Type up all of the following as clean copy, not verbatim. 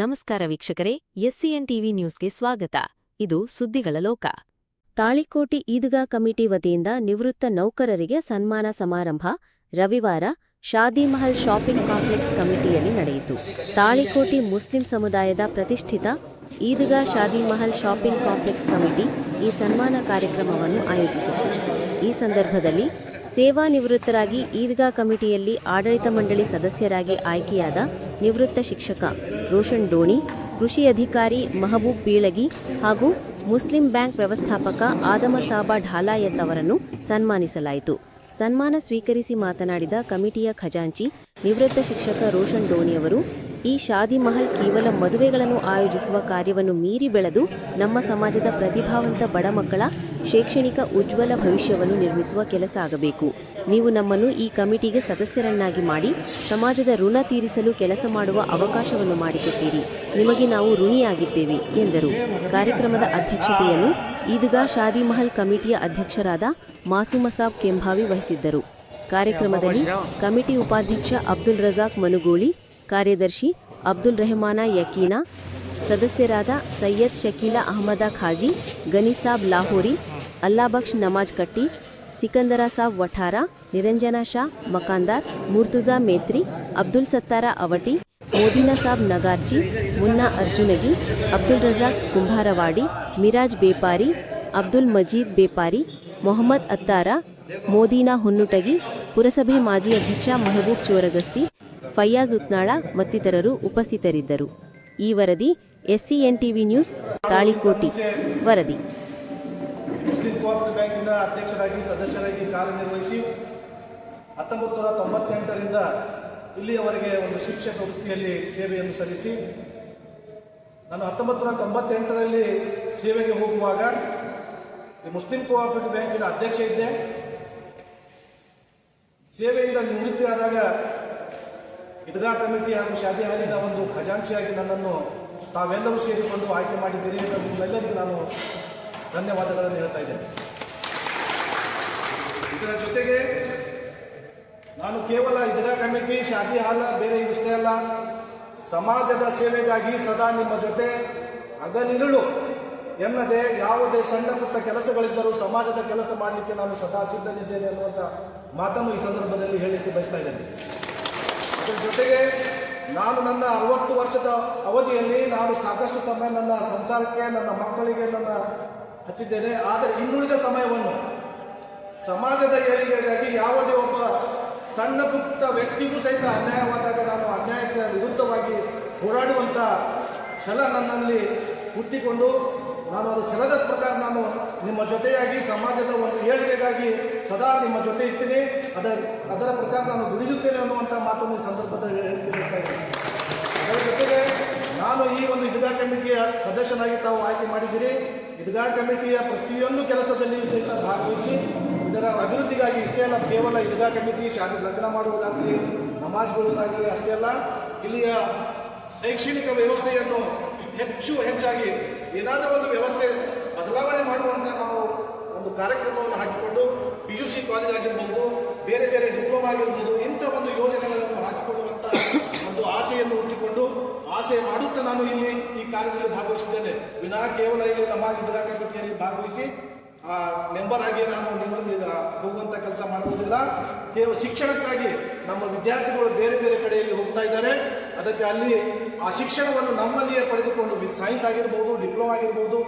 ನಮಸ್ಕಾರ ವೀಕ್ಷಕರೇ, ಎಸ್ಸಿಎನ್ ಟಿವಿ ನ್ಯೂಸ್ಗೆ ಸ್ವಾಗತ. ಇದು ಸುದ್ದಿಗಳ ಲೋಕ. ತಾಳಿಕೋಟಿ ಈದ್ಗಾ ಕಮಿಟಿ ವತಿಯಿಂದ ನಿವೃತ್ತ ನೌಕರರಿಗೆ ಸನ್ಮಾನ ಸಮಾರಂಭ ರವಿವಾರ ಶಾದಿ ಮಹಲ್ ಶಾಪಿಂಗ್ ಕಾಂಪ್ಲೆಕ್ಸ್ ಕಮಿಟಿಯಲ್ಲಿ ನಡೆಯಿತು. ತಾಳಿಕೋಟಿ ಮುಸ್ಲಿಂ ಸಮುದಾಯದ ಪ್ರತಿಷ್ಠಿತ ಈದ್ಗಾ ಶಾದಿ ಮಹಲ್ ಶಾಪಿಂಗ್ ಕಾಂಪ್ಲೆಕ್ಸ್ ಕಮಿಟಿ ಈ ಸನ್ಮಾನ ಕಾರ್ಯಕ್ರಮವನ್ನು ಆಯೋಜಿಸಿತ್ತು. ಈ ಸಂದರ್ಭದಲ್ಲಿ ಸೇವಾ ನಿವೃತ್ತರಾಗಿ ಈದ್ಗಾ ಕಮಿಟಿಯಲ್ಲಿ ಆಡಳಿತ ಮಂಡಳಿ ಸದಸ್ಯರಾಗಿ ಆಯ್ಕೆಯಾದ ನಿವೃತ್ತ ಶಿಕ್ಷಕ ರೋಷನ್ ಡೋಣಿ, ಕೃಷಿ ಅಧಿಕಾರಿ ಮಹಬೂಬ್ ಬೀಳಗಿ ಹಾಗೂ ಮುಸ್ಲಿಂ ಬ್ಯಾಂಕ್ ವ್ಯವಸ್ಥಾಪಕ ಆದಮ ಸಾಬಾ ಢಾಲಾಯತ್ ಅವರನ್ನು ಸನ್ಮಾನಿಸಲಾಯಿತು. ಸನ್ಮಾನ ಸ್ವೀಕರಿಸಿ ಮಾತನಾಡಿದ ಕಮಿಟಿಯ ಖಜಾಂಚಿ ನಿವೃತ್ತ ಶಿಕ್ಷಕ ರೋಷನ್ ಡೋಣಿಯವರು, ಈ ಶಾದಿ ಮಹಲ್ ಕೇವಲ ಮದುವೆಗಳನ್ನು ಆಯೋಜಿಸುವ ಕಾರ್ಯವನ್ನು ಮೀರಿ ಬೆಳೆದು ನಮ್ಮ ಸಮಾಜದ ಪ್ರತಿಭಾವಂತ ಬಡ ಮಕ್ಕಳ ಶೈಕ್ಷಣಿಕ ಉಜ್ವಲ ಭವಿಷ್ಯವನ್ನು ನಿರ್ಮಿಸುವ ಕೆಲಸ ಆಗಬೇಕು. ನೀವು ನಮ್ಮನ್ನು ಈ ಕಮಿಟಿಗೆ ಸದಸ್ಯರನ್ನಾಗಿ ಮಾಡಿ ಸಮಾಜದ ಋಣ ತೀರಿಸಲು ಕೆಲಸ ಮಾಡುವ ಅವಕಾಶವನ್ನು ಮಾಡಿಕೊಟ್ಟಿರಿ. ನಿಮಗೆ ನಾವು ಋಣಿಯಾಗಿದ್ದೇವೆ ಎಂದರು. ಕಾರ್ಯಕ್ರಮದ ಅಧ್ಯಕ್ಷತೆಯನ್ನು ಈದ್ಗಾ ಶಾದಿ ಮಹಲ್ ಕಮಿಟಿಯ ಅಧ್ಯಕ್ಷರಾದ ಮಾಸೂಮಸಾಬ್ ಕೆಂಭಾವಿ ವಹಿಸಿದ್ದರು. ಕಾರ್ಯಕ್ರಮದಲ್ಲಿ ಕಮಿಟಿ ಉಪಾಧ್ಯಕ್ಷ ಅಬ್ದುಲ್ ರಜಾಕ್ ಮನುಗೋಳಿ, ಕಾರ್ಯದರ್ಶಿ ಅಬ್ದುಲ್ ರೆಹಮಾನ ಯಕೀನಾ, ಸದಸ್ಯರಾದ ಸೈಯದ್ ಶಕೀಲಾ ಅಹಮದ ಖಾಜಿ, ಗನಿಸಾಬ್ ಲಾಹೋರಿ, ಅಲ್ಲಾಬಕ್ಷ್ ನಮಾಜ್ ಕಟ್ಟಿ, ಸಿಕಂದರ ಸಾಬ್ ವಠಾರ, ನಿರಂಜನ ಶಾ ಮಕಾಂದಾರ್, ಮುರ್ತುಜಾ ಮೇತ್ರಿ, ಅಬ್ದುಲ್ ಸತ್ತಾರ ಅವಟಿ, ಮೋದಿನಾ ಸಾಬ್ ನಗಾರ್ಚಿ, ಮುನ್ನಾ ಅರ್ಜುನಗಿ, ಅಬ್ದುಲ್ ರಜಾಕ್ ಕುಂಭಾರವಾಡಿ, ಮಿರಾಜ್ ಬೇಪಾರಿ, ಅಬ್ದುಲ್ ಮಜೀದ್ ಬೇಪಾರಿ, ಮೊಹಮ್ಮದ್ ಅತ್ತಾರ, ಮೋದಿನಾ ಹುನ್ನುಟಗಿ, ಪುರಸಭೆ ಮಾಜಿ ಅಧ್ಯಕ್ಷ ಮೆಹಬೂಬ್ ಚೋರಗಸ್ತಿ, ಫಯ್ಯಾಜ್ ಉತ್ನಾಳ ಮತ್ತಿತರರು ಉಪಸ್ಥಿತರಿದ್ದರು. ಈ ವರದಿ ಎಸ್ಸಿಎನ್ ಟಿವಿ ನ್ಯೂಸ್, ತಾಳಿಕೋಟಿ ವರದಿ. ಮುಸ್ಲಿಂ ಕೋಆಪರೇಟಿವ್ ಬ್ಯಾಂಕಿನ ಅಧ್ಯಕ್ಷರಾಗಿ ಸದಸ್ಯರಾಗಿ ಕಾರ್ಯನಿರ್ವಹಿಸಿ 1998ರಿಂದ ಇಲ್ಲಿಯವರೆಗೆ ಒಂದು ಶಿಕ್ಷಕ ವೃತ್ತಿಯಲ್ಲಿ ಸೇವೆಯನ್ನು ಸಲ್ಲಿಸಿ, ನಾನು 1998ರಲ್ಲಿ ಸೇವೆಗೆ ಹೋಗುವಾಗ ಮುಸ್ಲಿಂ ಕೋಆಪರೇಟಿವ್ ಬ್ಯಾಂಕಿನ ಅಧ್ಯಕ್ಷ ಇದ್ದೆ. ಸೇವೆಯಿಂದ ನಿವೃತ್ತಿಯಾದಾಗ ಈದ್ಗಾ ಕಮಿಟಿ ಹಾಗೂ ಶಾದಿ ಹಾಲಿನ ಒಂದು ಖಜಾಂಚಿಯಾಗಿ ನನ್ನನ್ನು ತಾವೆಲ್ಲರೂ ಸೇರಿಕೊಂಡು ಆಯ್ಕೆ ಮಾಡಿದ್ದೀರಿ. ನಿಮ್ಮೆಲ್ಲರಿಗೂ ನಾನು ಧನ್ಯವಾದಗಳನ್ನು ಹೇಳ್ತಾ ಇದ್ದೇನೆ. ಇದರ ಜೊತೆಗೆ ನಾನು ಕೇವಲ ಈದ್ಗಾ ಕಮಿಟಿ ಶಾದಿ ಹಾಲ ಬೇರೆ ಇಷ್ಟೇ ಅಲ್ಲ, ಸಮಾಜದ ಸೇವೆಗಾಗಿ ಸದಾ ನಿಮ್ಮ ಜೊತೆ ಹಗಲಿರುಳು ಎನ್ನದೆ ಯಾವುದೇ ಸಣ್ಣ ಪುಟ್ಟ ಕೆಲಸಗಳಿದ್ದರೂ ಸಮಾಜದ ಕೆಲಸ ಮಾಡಲಿಕ್ಕೆ ನಾನು ಸದಾ ಸಿದ್ಧನಿದ್ದೇನೆ ಅನ್ನುವಂಥ ಮಾತನ್ನು ಈ ಸಂದರ್ಭದಲ್ಲಿ ಹೇಳಲಿಕ್ಕೆ ಬಯಸ್ತಾ ಇದ್ದೇನೆ. ಅದರ ಜೊತೆಗೆ ನಾನು ನನ್ನ 60 ವರ್ಷದ ಅವಧಿಯಲ್ಲಿ ನಾನು ಸಾಕಷ್ಟು ಸಮಯ ನನ್ನ ಸಂಸಾರಕ್ಕೆ, ನನ್ನ ಮಕ್ಕಳಿಗೆ ನನ್ನ ಹಚ್ಚಿದ್ದೇನೆ. ಆದರೆ ಇನ್ನುಳಿದ ಸಮಯವನ್ನು ಸಮಾಜದ ಏಳಿಗೆಗಾಗಿ ಯಾವುದೇ ಒಬ್ಬ ಸಣ್ಣ ಪುಟ್ಟ ವ್ಯಕ್ತಿಗೂ ಸಹಿತ ಅನ್ಯಾಯವಾದಾಗ ನಾನು ಅನ್ಯಾಯಕ್ಕೆ ವಿರುದ್ಧವಾಗಿ ಹೋರಾಡುವಂಥ ಛಲ ನನ್ನಲ್ಲಿ ಹುಟ್ಟಿಕೊಂಡು ನಾನು ಅದು ಛಲದ ಪ್ರಕಾರ ನಾನು ನಿಮ್ಮ ಜೊತೆಯಾಗಿ ಸಮಾಜದ ಒಂದು ಏಳಿಗೆಗಾಗಿ ಸದಾ ನಿಮ್ಮ ಜೊತೆ ಇರ್ತೀನಿ, ಅದರ ಪ್ರಕಾರ ನಾನು ದುಡಿಯುತ್ತೇನೆ ಅನ್ನುವಂಥ ಮಾತನ್ನು ಈ ಸಂದರ್ಭದಲ್ಲಿ ಹೇಳ್ತಾ ಇದ್ದೀನಿ. ಅದರ ಜೊತೆಗೆ ನಾನು ಈ ಒಂದು ಈದ್ಗಾ ಕಮಿಟಿಯ ಸದಸ್ಯನಾಗಿ ತಾವು ಆಯ್ಕೆ ಮಾಡಿದ್ದೀರಿ. ಈದ್ಗಾ ಕಮಿಟಿಯ ಪ್ರತಿಯೊಂದು ಕೆಲಸದಲ್ಲಿಯೂ ಸಹಿತ ಭಾಗವಹಿಸಿ ಇದರ ಅಭಿವೃದ್ಧಿಗಾಗಿ ಇಷ್ಟೇ ಅಲ್ಲ, ಕೇವಲ ಈದ್ಗಾ ಕಮಿಟಿ ಶಾದಿ ಲಗ್ನ ಮಾಡುವುದಾಗಲಿ, ನಮಾಜ್ ಬಿಡುವುದಾಗಲಿ ಅಷ್ಟೇ ಅಲ್ಲ, ಇಲ್ಲಿಯ ಶೈಕ್ಷಣಿಕ ವ್ಯವಸ್ಥೆಯನ್ನು ಹೆಚ್ಚಾಗಿ ಏನಾದರೂ ಒಂದು ವ್ಯವಸ್ಥೆ ಬದಲಾವಣೆ ಮಾಡುವಂಥ ನಾವು ಒಂದು ಕಾರ್ಯಕ್ರಮವನ್ನು ಹಾಕಿಕೊಂಡು PUC ಕಾಲೇಜ್ ಆಗಿರ್ಬೋದು, ಬೇರೆ ಬೇರೆ ಡಿಪ್ಲೊಮಾ ಆಗಿರ್ಬೋದು, ಇಂಥ ಒಂದು ಯೋಜನೆಗಳನ್ನು ಹಾಕಿಕೊಳ್ಳುವಂಥ ಒಂದು ಆಸೆಯನ್ನು ಹುಟ್ಟಿಕೊಂಡು ಆಸೆ ಮಾಡುತ್ತಾ ನಾನು ಇಲ್ಲಿ ಈ ಕಾರ್ಯದಲ್ಲಿ ಭಾಗವಹಿಸಿದ್ದೇನೆ. ವಿನಃ ಕೇವಲ ಇಲ್ಲಿ ನಮ್ಮ ಈದ್ಗಾ ಕಮಿಟಿಯಲ್ಲಿ ಭಾಗವಹಿಸಿ ಮೆಂಬರ್ ಆಗಿ ನಾನು ಹೋಗುವಂಥ ಕೆಲಸ ಮಾಡುವುದಿಲ್ಲ. ಕೇವಲ ಶಿಕ್ಷಣಕ್ಕಾಗಿ ನಮ್ಮ ವಿದ್ಯಾರ್ಥಿಗಳು ಬೇರೆ ಬೇರೆ ಕಡೆಯಲ್ಲಿ ಹೋಗ್ತಾ ಇದ್ದಾರೆ. ಅದಕ್ಕೆ ಅಲ್ಲಿ ಆ ಶಿಕ್ಷಣವನ್ನು ನಮ್ಮಲ್ಲಿಯೇ ಪಡೆದುಕೊಂಡು ಸೈನ್ಸ್ ಆಗಿರ್ಬೋದು, ಡಿಪ್ಲೊಮಾ ಆಗಿರ್ಬೋದು,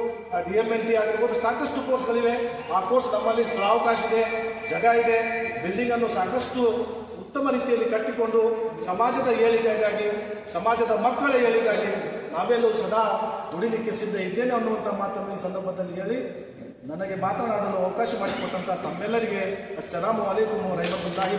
DMLT ಆಗಿರ್ಬೋದು, ಸಾಕಷ್ಟು ಕೋರ್ಸ್ಗಳಿವೆ. ಆ ಕೋರ್ಸ್ ನಮ್ಮಲ್ಲಿ ಸ್ಥಳಾವಕಾಶ ಇದೆ, ಜಾಗ ಇದೆ, ಬಿಲ್ಡಿಂಗನ್ನು ಸಾಕಷ್ಟು ಉತ್ತಮ ರೀತಿಯಲ್ಲಿ ಕಟ್ಟಿಕೊಂಡು ಸಮಾಜದ ಏಳಿಗೆಗಾಗಿ, ಸಮಾಜದ ಮಕ್ಕಳ ಏಳಿಗೆಗಾಗಿ ನಾವೆಲ್ಲೂ ಸದಾ ದುಡಿಲಿಕ್ಕೆ ಸಿದ್ಧ ಇದ್ದೇನೆ ಅನ್ನುವಂಥ ಮಾತನ್ನು ಈ ಸಂದರ್ಭದಲ್ಲಿ ಹೇಳಿ ನನಗೆ ಮಾತನಾಡಲು ಅವಕಾಶ ಮಾಡಿಕೊಟ್ಟಂಥ ತಮ್ಮೆಲ್ಲರಿಗೆ ಅಸ್ಸಲಾಮು ಅಲೈಕುಂ ವರಹಮತುಲ್ಲಾಹಿ.